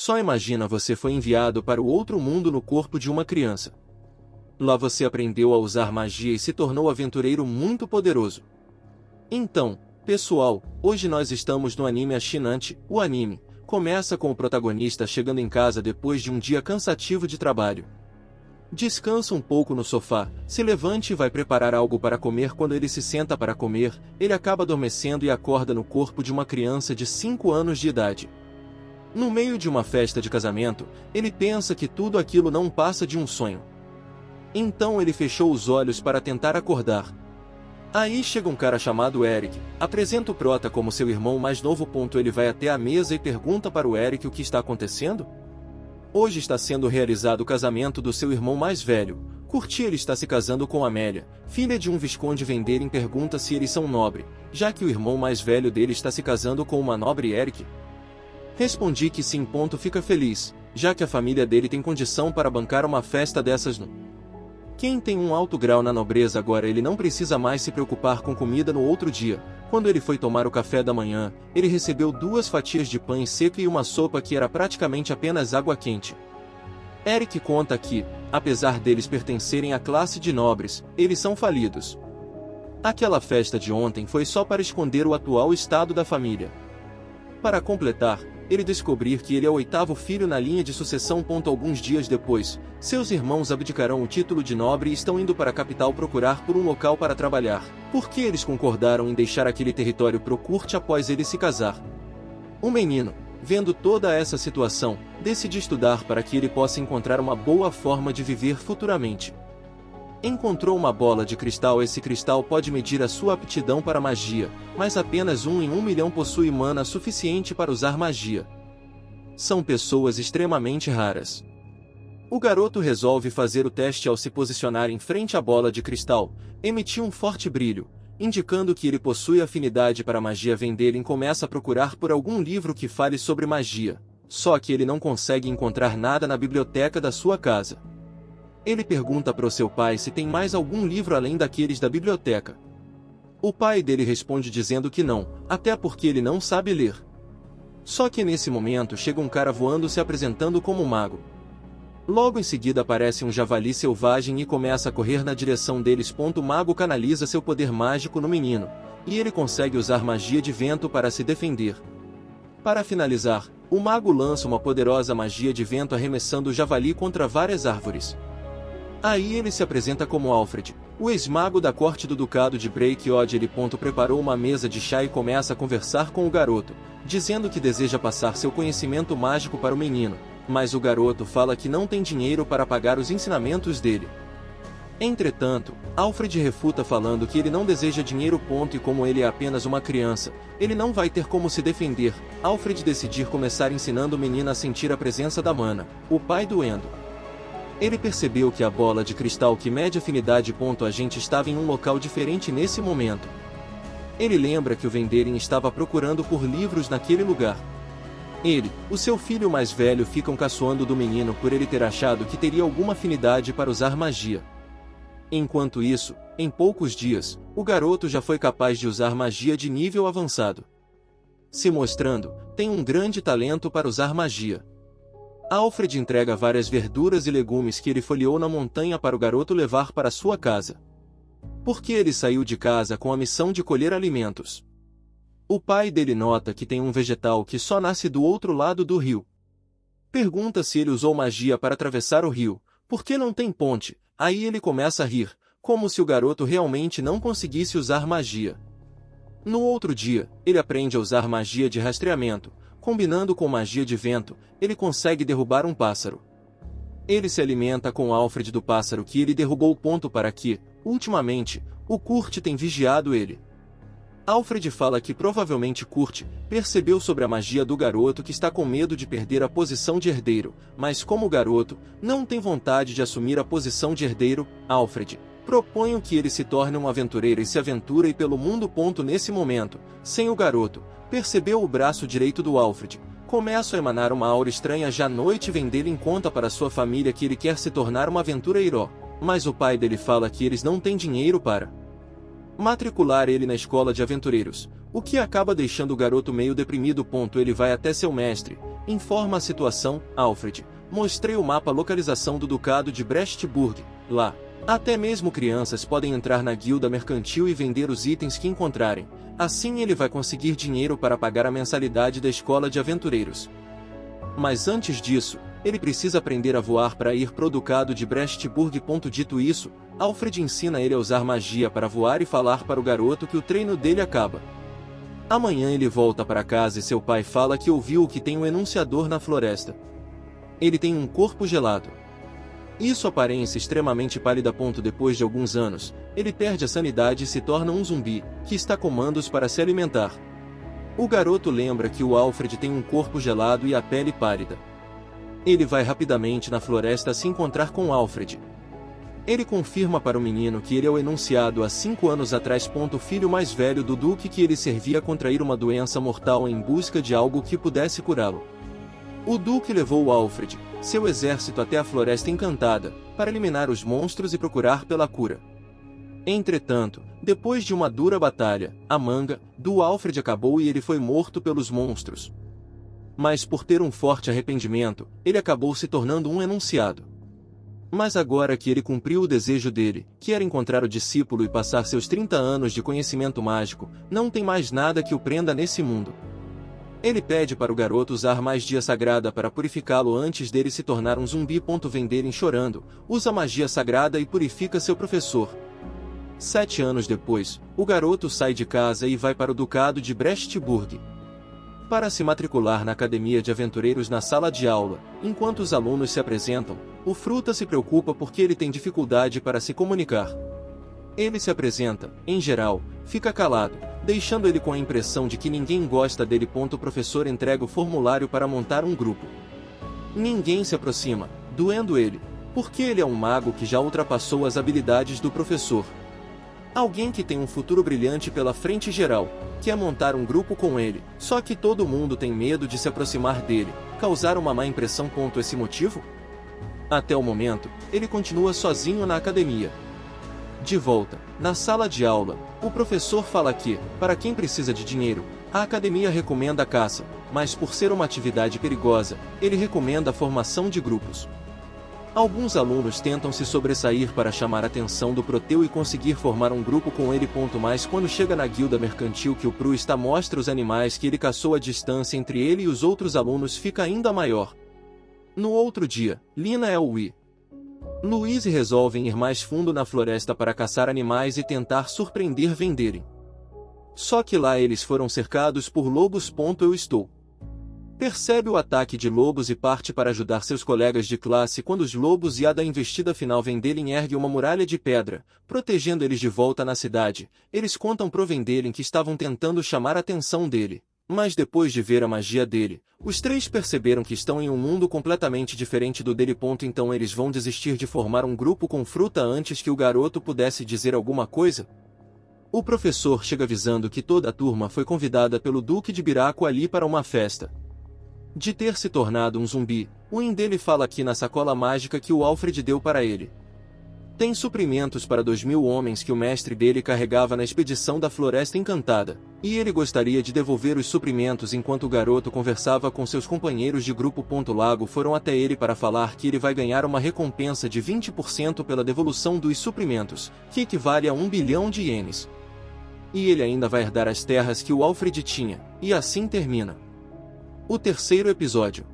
Só imagina, você foi enviado para o outro mundo no corpo de uma criança. Lá você aprendeu a usar magia e se tornou aventureiro muito poderoso. Então, pessoal, hoje nós estamos no anime Ashinante. O anime começa com o protagonista chegando em casa depois de um dia cansativo de trabalho. Descansa um pouco no sofá, se levante e vai preparar algo para comer. Quando ele se senta para comer, ele acaba adormecendo e acorda no corpo de uma criança de 5 anos de idade. No meio de uma festa de casamento, ele pensa que tudo aquilo não passa de um sonho. Então ele fechou os olhos para tentar acordar. Aí chega um cara chamado Eric, apresenta o Prota como seu irmão mais novo. Ele vai até a mesa e pergunta para o Eric o que está acontecendo. Hoje está sendo realizado o casamento do seu irmão mais velho, Curti. Ele está se casando com Amélia, filha de um visconde. Venderem pergunta se eles são nobre, já que o irmão mais velho dele está se casando com uma nobre. Eric respondi que sim. Fica feliz, já que a família dele tem condição para bancar uma festa dessas no. Quem tem um alto grau na nobreza agora ele não precisa mais se preocupar com comida no outro dia. Quando ele foi tomar o café da manhã, ele recebeu 2 fatias de pão seco e uma sopa que era praticamente apenas água quente. Eric conta que, apesar deles pertencerem à classe de nobres, eles são falidos. Aquela festa de ontem foi só para esconder o atual estado da família. Para completar, ele descobrir que ele é o 8º filho na linha de sucessão. Alguns dias depois, seus irmãos abdicarão o título de nobre e estão indo para a capital procurar por um local para trabalhar, porque eles concordaram em deixar aquele território pro Kurt após ele se casar. O menino, vendo toda essa situação, decide estudar para que ele possa encontrar uma boa forma de viver futuramente. Encontrou uma bola de cristal. Esse cristal pode medir a sua aptidão para magia, mas apenas 1 em 1 milhão possui mana suficiente para usar magia. São pessoas extremamente raras. O garoto resolve fazer o teste. Ao se posicionar em frente à bola de cristal, emitiu um forte brilho, indicando que ele possui afinidade para magia. Vendelin começa a procurar por algum livro que fale sobre magia, só que ele não consegue encontrar nada na biblioteca da sua casa. Ele pergunta para o seu pai se tem mais algum livro além daqueles da biblioteca. O pai dele responde dizendo que não, até porque ele não sabe ler. Só que nesse momento chega um cara voando se apresentando como mago. Logo em seguida aparece um javali selvagem e começa a correr na direção deles. O mago canaliza seu poder mágico no menino, e ele consegue usar magia de vento para se defender. Para finalizar, o mago lança uma poderosa magia de vento arremessando o javali contra várias árvores. Aí ele se apresenta como Alfred, o ex-mago da corte do ducado de Breakyod. Ele preparou uma mesa de chá e começa a conversar com o garoto, dizendo que deseja passar seu conhecimento mágico para o menino, mas o garoto fala que não tem dinheiro para pagar os ensinamentos dele. Entretanto, Alfred refuta falando que ele não deseja dinheiro. E como ele é apenas uma criança, ele não vai ter como se defender. Alfred decide começar ensinando o menino a sentir a presença da mana, o pai do Endo. Ele percebeu que a bola de cristal que mede afinidade. A gente estava em um local diferente nesse momento. Ele lembra que o Vendelin estava procurando por livros naquele lugar. Ele, o seu filho mais velho ficam caçoando do menino por ele ter achado que teria alguma afinidade para usar magia. Enquanto isso, em poucos dias, o garoto já foi capaz de usar magia de nível avançado. Se mostrando, tem um grande talento para usar magia. Alfred entrega várias verduras e legumes que ele folheou na montanha para o garoto levar para sua casa. Porque ele saiu de casa com a missão de colher alimentos. O pai dele nota que tem um vegetal que só nasce do outro lado do rio. Pergunta se ele usou magia para atravessar o rio, porque não tem ponte. Aí ele começa a rir, como se o garoto realmente não conseguisse usar magia. No outro dia, ele aprende a usar magia de rastreamento. Combinando com magia de vento, ele consegue derrubar um pássaro. Ele se alimenta com Alfred do pássaro que ele derrubou. Para que, ultimamente, o Kurt tem vigiado ele. Alfred fala que provavelmente Kurt percebeu sobre a magia do garoto que está com medo de perder a posição de herdeiro, mas como o garoto não tem vontade de assumir a posição de herdeiro, Alfred propõe que ele se torne um aventureiro e se aventure pelo mundo. Nesse momento, sem o garoto, percebeu o braço direito do Alfred. Começa a emanar uma aura estranha. Já à noite, Vendelin conta para sua família que ele quer se tornar um aventureiro, mas o pai dele fala que eles não têm dinheiro para matricular ele na escola de aventureiros. o que acaba deixando o garoto meio deprimido. Ele vai até seu mestre, informa a situação. Alfred, mostrei o mapa localização do Ducado de Brechtenburg. Lá, até mesmo crianças podem entrar na guilda mercantil e vender os itens que encontrarem. Assim ele vai conseguir dinheiro para pagar a mensalidade da escola de aventureiros. Mas antes disso, ele precisa aprender a voar para ir pro Ducado de Brechtenburg. Dito isso, Alfred ensina ele a usar magia para voar e falar para o garoto que o treino dele acaba. Amanhã ele volta para casa e seu pai fala que ouviu que tem um enunciador na floresta. Ele tem um corpo gelado. E sua aparência extremamente pálida. Depois de alguns anos, ele perde a sanidade e se torna um zumbi, que está comandos para se alimentar. O garoto lembra que o Alfred tem um corpo gelado e a pele pálida. Ele vai rapidamente na floresta se encontrar com Alfred. Ele confirma para o menino que ele é o enunciado há 5 anos atrás. O filho mais velho do Duque, que ele servia a contrair uma doença mortal em busca de algo que pudesse curá-lo. O Duque levou Alfred, seu exército, até a Floresta Encantada, para eliminar os monstros e procurar pela cura. Entretanto, depois de uma dura batalha, a manga do Alfred acabou e ele foi morto pelos monstros. Mas por ter um forte arrependimento, ele acabou se tornando um enunciado. Mas agora que ele cumpriu o desejo dele, que era encontrar o discípulo e passar seus 30 anos de conhecimento mágico, não tem mais nada que o prenda nesse mundo. Ele pede para o garoto usar magia sagrada para purificá-lo antes dele se tornar um zumbi. Venderem chorando, usa magia sagrada e purifica seu professor. 7 anos depois, o garoto sai de casa e vai para o Ducado de Brechtenburg para se matricular na Academia de Aventureiros. Na sala de aula, enquanto os alunos se apresentam, o Fruta se preocupa porque ele tem dificuldade para se comunicar. Ele se apresenta, em geral, fica calado, deixando ele com a impressão de que ninguém gosta dele. O professor entrega o formulário para montar um grupo. Ninguém se aproxima, doendo ele, porque ele é um mago que já ultrapassou as habilidades do professor. Alguém que tem um futuro brilhante pela frente. Geral quer montar um grupo com ele, só que todo mundo tem medo de se aproximar dele, causar uma má impressão. Esse motivo? Até o momento, ele continua sozinho na academia. De volta, na sala de aula, o professor fala que, para quem precisa de dinheiro, a academia recomenda a caça, mas por ser uma atividade perigosa, ele recomenda a formação de grupos. Alguns alunos tentam se sobressair para chamar a atenção do Proteu e conseguir formar um grupo com ele. Mas quando chega na guilda mercantil que o Pru está, mostra os animais que ele caçou. A distância entre ele e os outros alunos fica ainda maior. No outro dia, Lina, Elwi, Louise resolvem ir mais fundo na floresta para caçar animais e tentar surpreender venderem. Só que lá eles foram cercados por lobos. Eu estou. Percebe o ataque de lobos e parte para ajudar seus colegas de classe. Quando os lobos e a da investida final Vendelin ergue uma muralha de pedra, protegendo eles de volta na cidade, eles contam pro Vendelin que estavam tentando chamar a atenção dele. Mas depois de ver a magia dele, os três perceberam que estão em um mundo completamente diferente do dele. Então eles vão desistir de formar um grupo com Fruta antes que o garoto pudesse dizer alguma coisa. O professor chega avisando que toda a turma foi convidada pelo Duque de Biraco ali para uma festa. De ter se tornado um zumbi, o Indele fala aqui na sacola mágica que o Alfred deu para ele. Tem suprimentos para 2000 homens que o mestre dele carregava na expedição da Floresta Encantada, e ele gostaria de devolver os suprimentos. Enquanto o garoto conversava com seus companheiros de grupo. Lago foram até ele para falar que ele vai ganhar uma recompensa de 20% pela devolução dos suprimentos, que equivale a 1 bilhão de ienes. E ele ainda vai herdar as terras que o Alfred tinha, e assim termina o terceiro episódio.